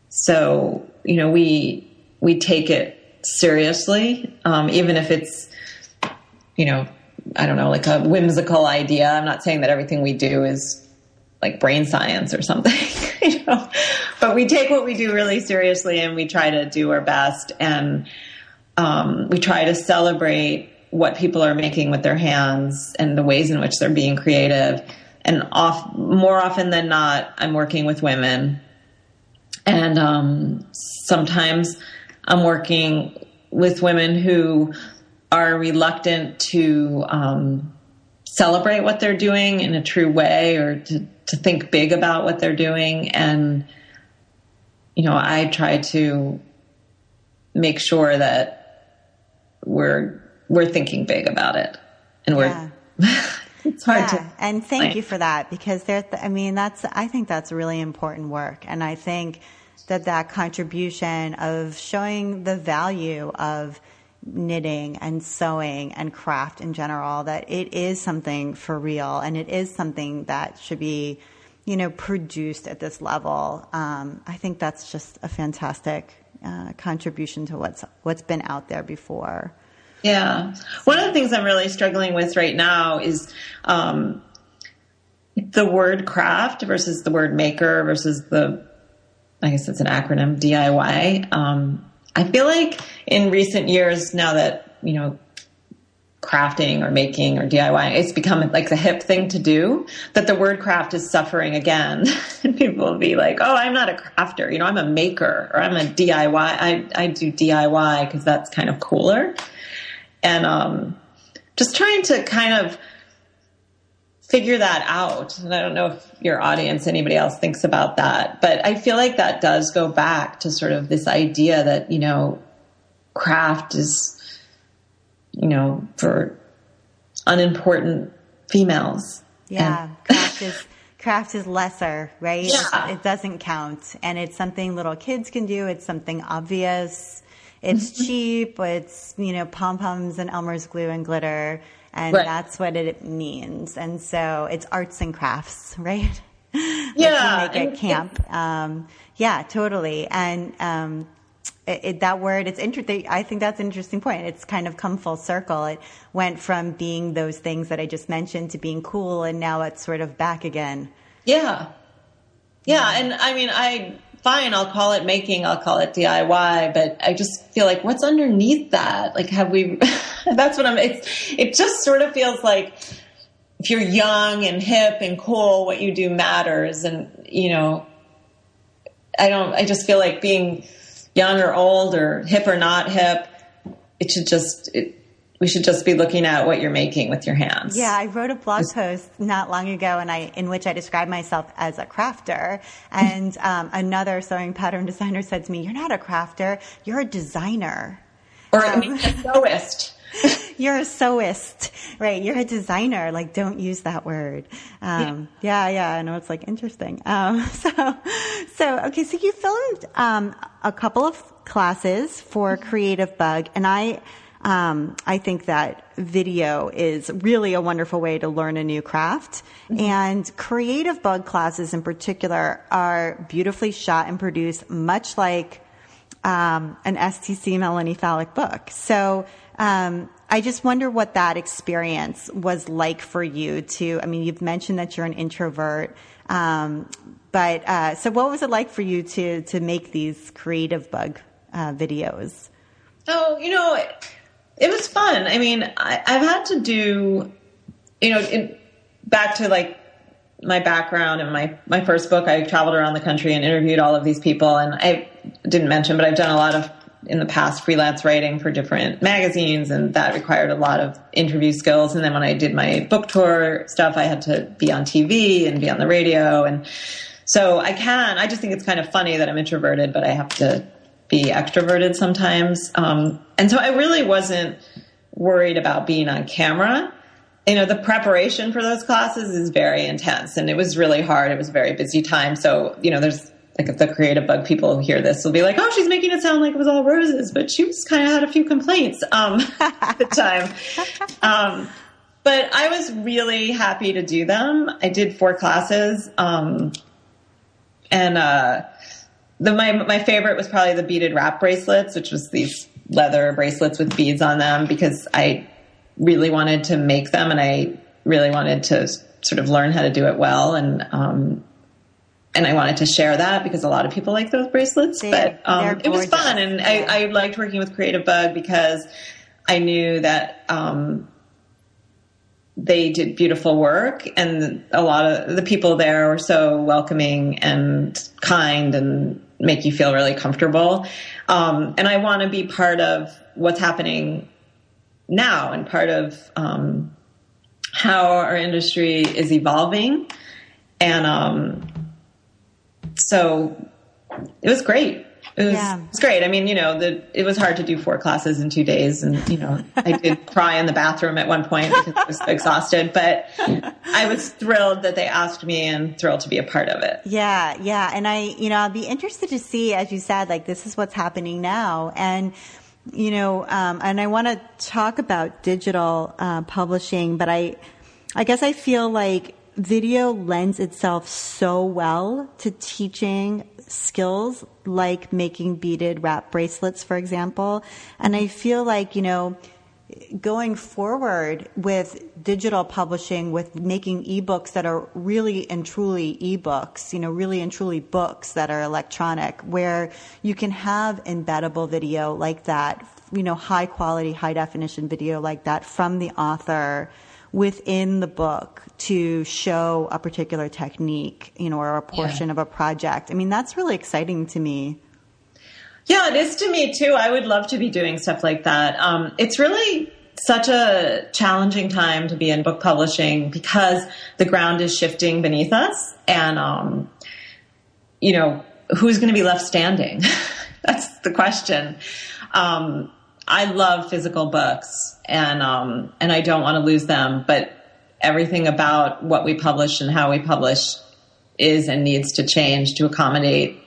So, we take it seriously, even if it's, I don't know, like a whimsical idea. I'm not saying that everything we do is like brain science or something, but we take what we do really seriously and we try to do our best. And we try to celebrate what people are making with their hands and the ways in which they're being creative. And more often than not, I'm working with women. And sometimes I'm working with women who are reluctant to celebrate what they're doing in a true way or to think big about what they're doing. And, I try to make sure that we're thinking big about it. And it's hard to. And thank you for that, because I think that's really important work. And I think that contribution of showing the value of knitting and sewing and craft in general, that it is something for real and it is something that should be, produced at this level. I think that's just a fantastic contribution to what's been out there before. Yeah. One of the things I'm really struggling with right now is the word craft versus the word maker versus I guess it's an acronym, DIY. I feel like in recent years, now that, crafting or making or DIY, it's become like the hip thing to do, that the word craft is suffering again. And people will be like, oh, I'm not a crafter. I'm a maker, or I'm a DIY. I do DIY because that's kind of cooler. And just trying to kind of figure that out. And I don't know if your audience, anybody else thinks about that, but I feel like that does go back to sort of this idea that, craft is, for unimportant females. Yeah. Craft is lesser, right? Yeah. It doesn't count. And it's something little kids can do. It's something obvious. it's cheap, it's, pom-poms and Elmer's glue and glitter, and that's what it means. And so it's arts and crafts, right? Yeah. Like you make at camp. Yeah, totally. And that word, it's interesting. I think that's an interesting point. It's kind of come full circle. It went from being those things that I just mentioned to being cool, and now it's sort of back again. Yeah. Yeah. And I mean, fine, I'll call it making, I'll call it DIY, but I just feel like what's underneath that? Like, that's what it just sort of feels like if you're young and hip and cool, what you do matters. And, I just feel like being young or old or hip or not hip, we should just be looking at what you're making with your hands. Yeah, I wrote a blog post not long ago in which I described myself as a crafter. And another sewing pattern designer said to me, "You're not a crafter, you're a designer." Or a sewist. You're a sewist, right? You're a designer. Like, don't use that word. Yeah, I know, it's like interesting. Okay, so you filmed a couple of classes for Creative Bug, and I think that video is really a wonderful way to learn a new craft. Mm-hmm. And Creative Bug classes in particular are beautifully shot and produced, much like an STC Melanie Falick book. So I just wonder what that experience was like for you you've mentioned that you're an introvert, but so what was it like for you to make these Creative Bug videos? Oh, it was fun. I mean, I've had to do, back to like my background and my first book, I traveled around the country and interviewed all of these people. And I didn't mention, but I've done a lot of, in the past, freelance writing for different magazines, and that required a lot of interview skills. And then when I did my book tour stuff, I had to be on TV and be on the radio. And so I just think it's kind of funny that I'm introverted, but I have to be extroverted sometimes. And so I really wasn't worried about being on camera. The preparation for those classes is very intense, and it was really hard. It was a very busy time. So, there's like, if the Creative Bug people who hear this will be like, "Oh, she's making it sound like it was all roses," but she was kind of had a few complaints at the time. But I was really happy to do them. I did 4 classes. My favorite was probably the beaded wrap bracelets, which was these leather bracelets with beads on them, because I really wanted to make them, and I really wanted to sort of learn how to do it well. And I wanted to share that because a lot of people like those bracelets, but it was fun. And I liked working with Creative Bug because I knew that they did beautiful work, and a lot of the people there were so welcoming and kind and make you feel really comfortable. And I want to be part of what's happening now, and part of how our industry is evolving. And so it was great. It was great. I mean, it was hard to do 4 classes in 2 days. And, I did cry in the bathroom at one point because I was so exhausted. But I was thrilled that they asked me, and thrilled to be a part of it. Yeah. And I'll be interested to see, as you said, like, this is what's happening now. And, and I want to talk about digital publishing, but I guess I feel like video lends itself so well to teaching skills like making beaded wrap bracelets, for example. And I feel like, going forward with digital publishing, with making ebooks that are really and truly ebooks, really and truly books that are electronic, where you can have embeddable video like that, high quality, high definition video like that from the author within the book to show a particular technique, or a portion of a project. I mean, that's really exciting to me. Yeah, it is to me too. I would love to be doing stuff like that. It's really such a challenging time to be in book publishing because the ground is shifting beneath us, and, who's going to be left standing? That's the question. I love physical books, and I don't want to lose them, but everything about what we publish and how we publish is and needs to change to accommodate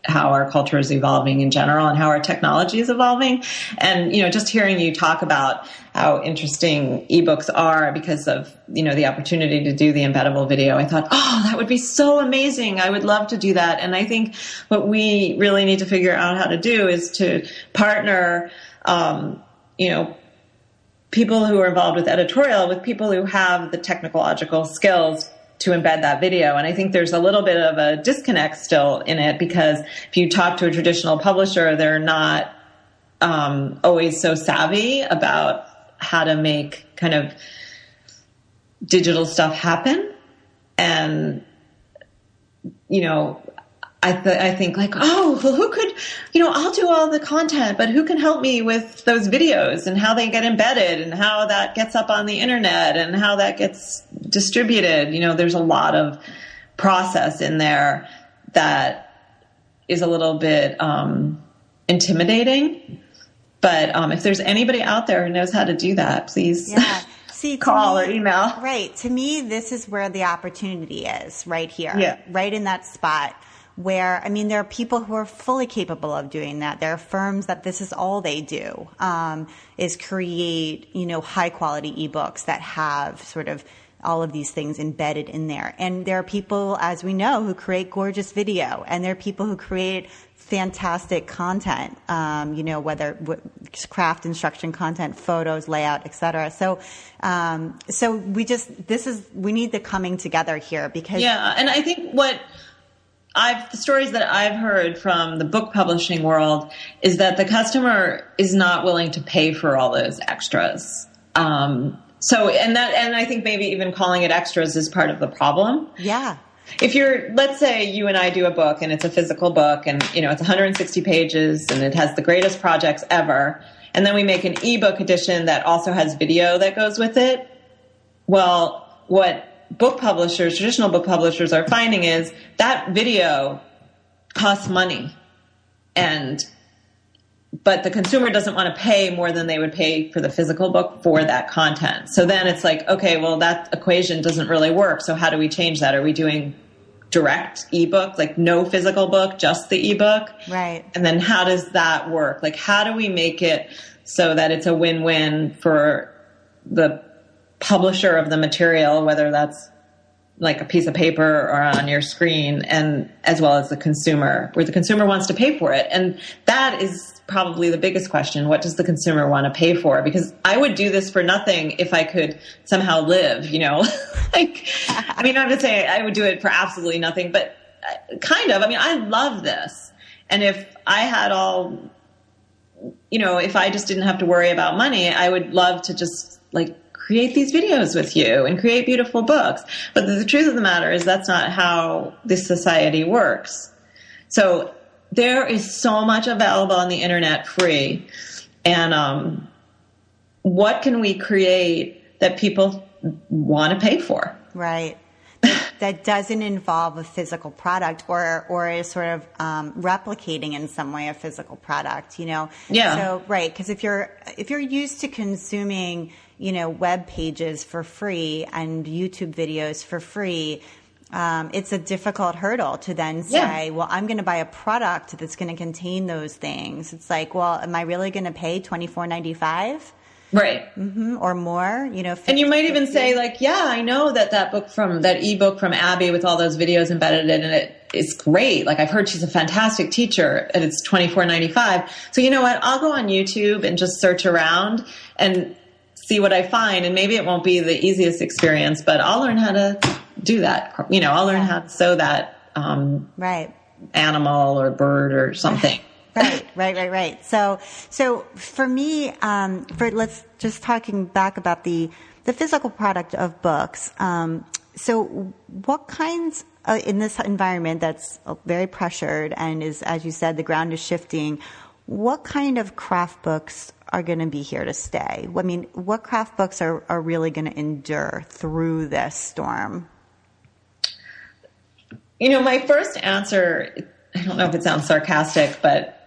how our culture is evolving in general and how our technology is evolving. And, just hearing you talk about how interesting ebooks are because of, the opportunity to do the embeddable video, I thought, oh, that would be so amazing. I would love to do that. And I think what we really need to figure out how to do is to partner, people who are involved with editorial with people who have the technological skills to embed that video. And I think there's a little bit of a disconnect still in it, because if you talk to a traditional publisher, they're not always so savvy about how to make kind of digital stuff happen. And, I think like, oh, well, who could, I'll do all the content, but who can help me with those videos and how they get embedded and how that gets up on the internet and how that gets distributed? There's a lot of process in there that is a little bit intimidating. But if there's anybody out there who knows how to do that, please call or email. Right. To me, this is where the opportunity is, right here. Yeah. Right in that spot. Where, there are people who are fully capable of doing that. There are firms that this is all they do, is create, high quality ebooks that have sort of all of these things embedded in there. And there are people, as we know, who create gorgeous video, and there are people who create fantastic content, whether craft instruction content, photos, layout, et cetera. So we need the coming together here, because. Yeah. And I think the stories that I've heard from the book publishing world is that the customer is not willing to pay for all those extras. And I think maybe even calling it extras is part of the problem. Yeah. If let's say you and I do a book and it's a physical book and, it's 160 pages and it has the greatest projects ever. And then we make an ebook edition that also has video that goes with it. Well, what traditional book publishers are finding is that video costs money, but the consumer doesn't want to pay more than they would pay for the physical book for that content. So then it's like, okay, well, that equation doesn't really work. So how do we change that? Are we doing direct ebook, like no physical book, just the ebook? Right. And then how does that work? Like, how do we make it so that it's a win-win for the publisher of the material, whether that's like a piece of paper or on your screen, and as well as the consumer, where the consumer wants to pay for it? And that is probably the biggest question. What does the consumer want to pay for? Because I would do this for nothing if I could somehow live, I'm not going to say I would do it for absolutely nothing, but kind of. I love this. And if I had if I just didn't have to worry about money, I would love to just create these videos with you and create beautiful books. But the truth of the matter is that's not how this society works. So there is so much available on the internet free. And what can we create that people want to pay for? Right. That doesn't involve a physical product or is sort of replicating in some way a physical product, Yeah. So, right. Because if you're used to consuming, web pages for free and YouTube videos for free, it's a difficult hurdle to then say, well, I'm going to buy a product that's going to contain those things. It's like, well, am I really going to pay $24.95? Right. Mm-hmm. Or more, 50, and you might even 50. say I know that ebook from Abby with all those videos embedded in it is great. I've heard she's a fantastic teacher and it's $24.95. So you know what? I'll go on YouTube and just search around and see what I find. And maybe it won't be the easiest experience, but I'll learn how to do that. I'll learn how to sew that, right. animal or bird or something. Right. So for me, let's just talking back about the physical product of books. So what kinds in this environment that's very pressured and is, as you said, the ground is shifting, what kind of craft books are going to be here to stay? What craft books are really going to endure through this storm? My first answer, I don't know if it sounds sarcastic, but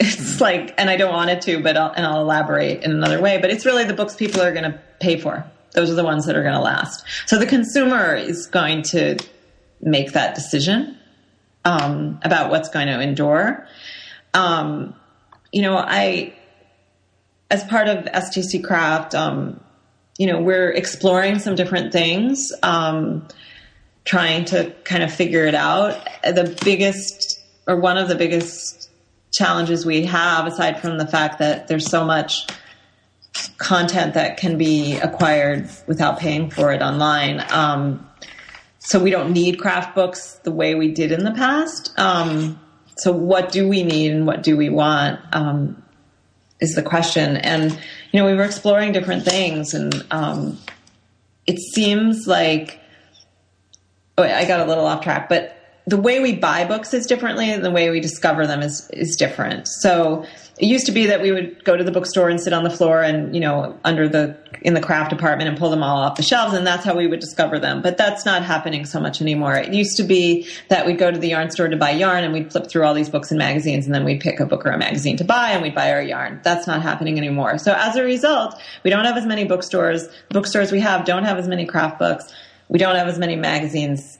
it's and I don't want it to, but I'll elaborate in another way, but it's really the books people are going to pay for. Those are the ones that are going to last. So the consumer is going to make that decision. about what's going to endure. As part of STC Craft, we're exploring some different things, trying to kind of figure it out. One of the biggest challenges we have, aside from the fact that there's so much content that can be acquired without paying for it online. So we don't need craft books the way we did in the past. So what do we need and what do we want, is the question. And, we were exploring different things, and it seems like, I got a little off track, but the way we buy books is differently, and the way we discover them is different. So it used to be that we would go to the bookstore and sit on the floor and, in the craft department and pull them all off the shelves, and that's how we would discover them. But that's not happening so much anymore. It used to be that we'd go to the yarn store to buy yarn, and we'd flip through all these books and magazines, and then we'd pick a book or a magazine to buy, and we'd buy our yarn. That's not happening anymore. So as a result, we don't have as many bookstores. The bookstores we have don't have as many craft books. We don't have as many magazines.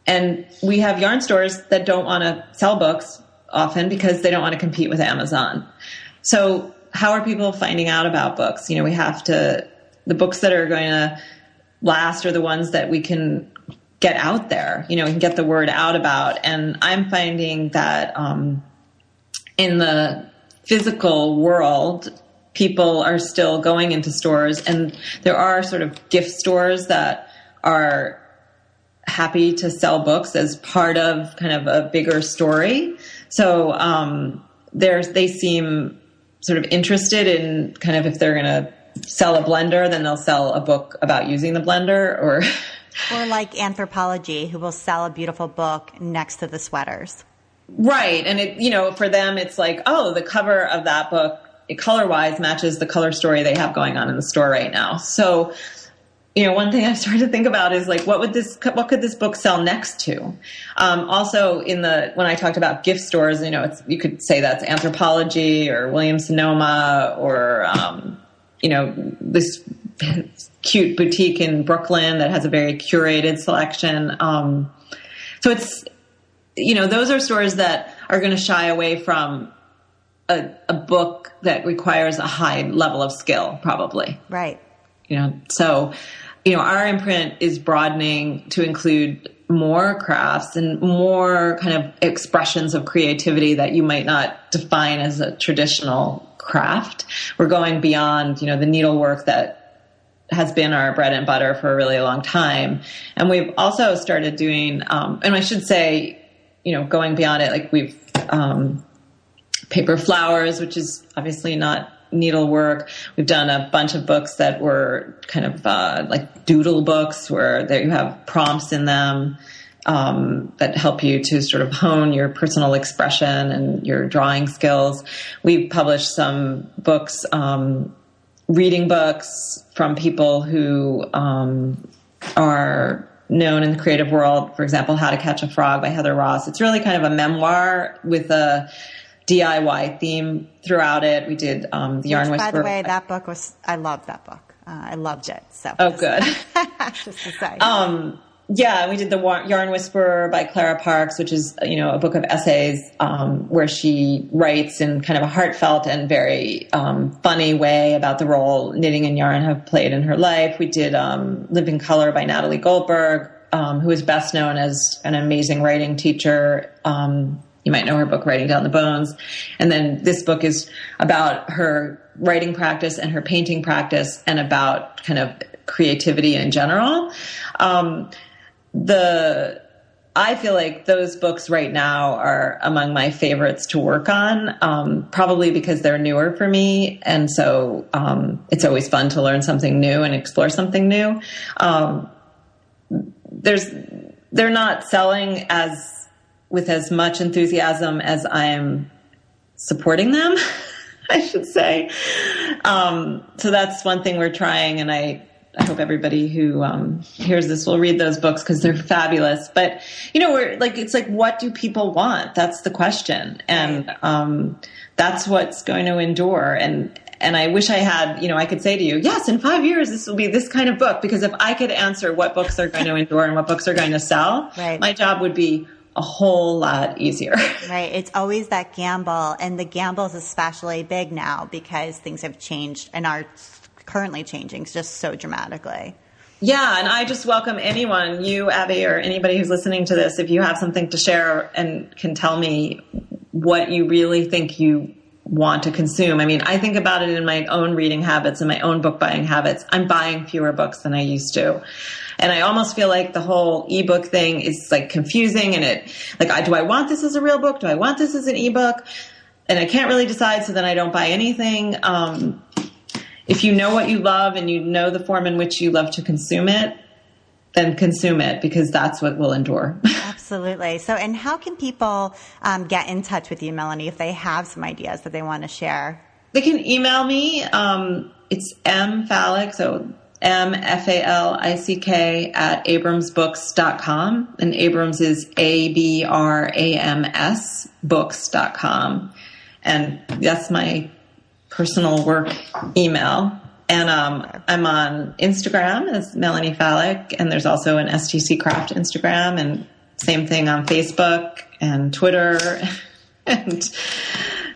And we have yarn stores that don't want to sell books often because they don't want to compete with Amazon. So how are people finding out about books? The books that are going to last are the ones that we can get out there, we can get the word out about. And I'm finding that in the physical world, people are still going into stores, and there are sort of gift stores that are happy to sell books as part of kind of a bigger story. So they seem sort of interested in kind of, if they're going to sell a blender, then they'll sell a book about using the blender, or like Anthropologie, who will sell a beautiful book next to the sweaters. Right. And it, for them, it's like, oh, the cover of that book, color-wise, matches the color story they have going on in the store right now. So, one thing I've started to think about is like, what could this book sell next to? Also when I talked about gift stores, you could say that's Anthropologie or Williams-Sonoma or, this cute boutique in Brooklyn that has a very curated selection. So it's, those are stores that are going to shy away from a book that requires a high level of skill, probably. Right. So, our imprint is broadening to include more crafts and more kind of expressions of creativity that you might not define as a traditional craft. We're going beyond, the needlework that has been our bread and butter for a really long time. And we've also started doing, and I should say, going beyond it, like we've, paper flowers, which is obviously not needlework. We've done a bunch of books that were kind of like doodle books, where you have prompts in them that help you to sort of hone your personal expression and your drawing skills. We've published some books, reading books from people who are known in the creative world. For example, How to Catch a Frog by Heather Ross. It's really kind of a memoir with a DIY theme throughout it. We did the Yarn Whisperer. By the way, that book I loved that book. I loved it. So. Oh, good. Just to say. Yeah, we did the Yarn Whisperer by Clara Parkes, which is, a book of essays where she writes in kind of a heartfelt and very funny way about the role knitting and yarn have played in her life. We did Live in Color by Natalie Goldberg, who is best known as an amazing writing teacher. You might know her book, Writing Down the Bones. And then this book is about her writing practice and her painting practice and about kind of creativity in general. I feel like those books right now are among my favorites to work on, probably because they're newer for me. And so it's always fun to learn something new and explore something new. They're not selling with as much enthusiasm as I am supporting them, I should say. So that's one thing we're trying, and I hope everybody who hears this will read those books because they're fabulous. But, it's like, what do people want? That's the question. And that's what's going to endure. And I wish I had, I could say to you, yes, in 5 years, this will be this kind of book. Because if I could answer what books are going to endure and what books are going to sell, right, my job would be a whole lot easier. Right. It's always that gamble, and the gamble is especially big now because things have changed and are currently changing just so dramatically. Yeah, and I just welcome anyone, you, Abby, or anybody who's listening to this, if you have something to share and can tell me what you really think you want to consume. I mean, I think about it in my own reading habits and my own book buying habits. I'm buying fewer books than I used to. And I almost feel like the whole ebook thing is like confusing, and do I want this as a real book? Do I want this as an ebook? And I can't really decide, so then I don't buy anything. If you know what you love and you know the form in which you love to consume it, then consume it, because that's what will endure. Absolutely. So, and how can people get in touch with you, Melanie, if they have some ideas that they want to share? They can email me. It's mfalick, so MFALICK at abramsbooks.com. And Abrams is ABRAMS books.com. And that's my personal work email. And I'm on Instagram as Melanie Falick, and there's also an STC Craft Instagram, and same thing on Facebook and Twitter. And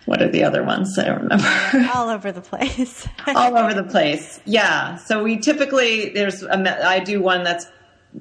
what are the other ones? I don't remember. All over the place. All over the place. Yeah. So we typically, I do one that's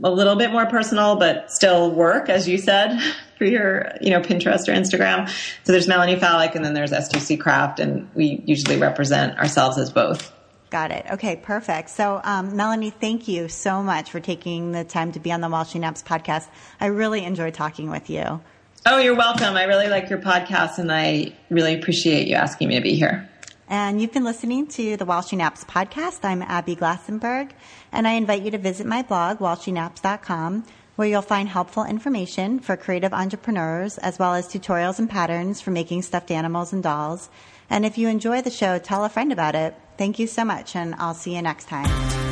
a little bit more personal, but still work, as you said, for your, Pinterest or Instagram. So there's Melanie Falick, and then there's STC Craft, and we usually represent ourselves as both. Got it. Okay, perfect. So, Melanie, thank you so much for taking the time to be on the While She Naps podcast. I really enjoyed talking with you. Oh, you're welcome. I really like your podcast, and I really appreciate you asking me to be here. And you've been listening to the While She Naps podcast. I'm Abby Glassenberg, and I invite you to visit my blog, whileshenaps.com, where you'll find helpful information for creative entrepreneurs, as well as tutorials and patterns for making stuffed animals and dolls. And if you enjoy the show, tell a friend about it. Thank you so much, and I'll see you next time.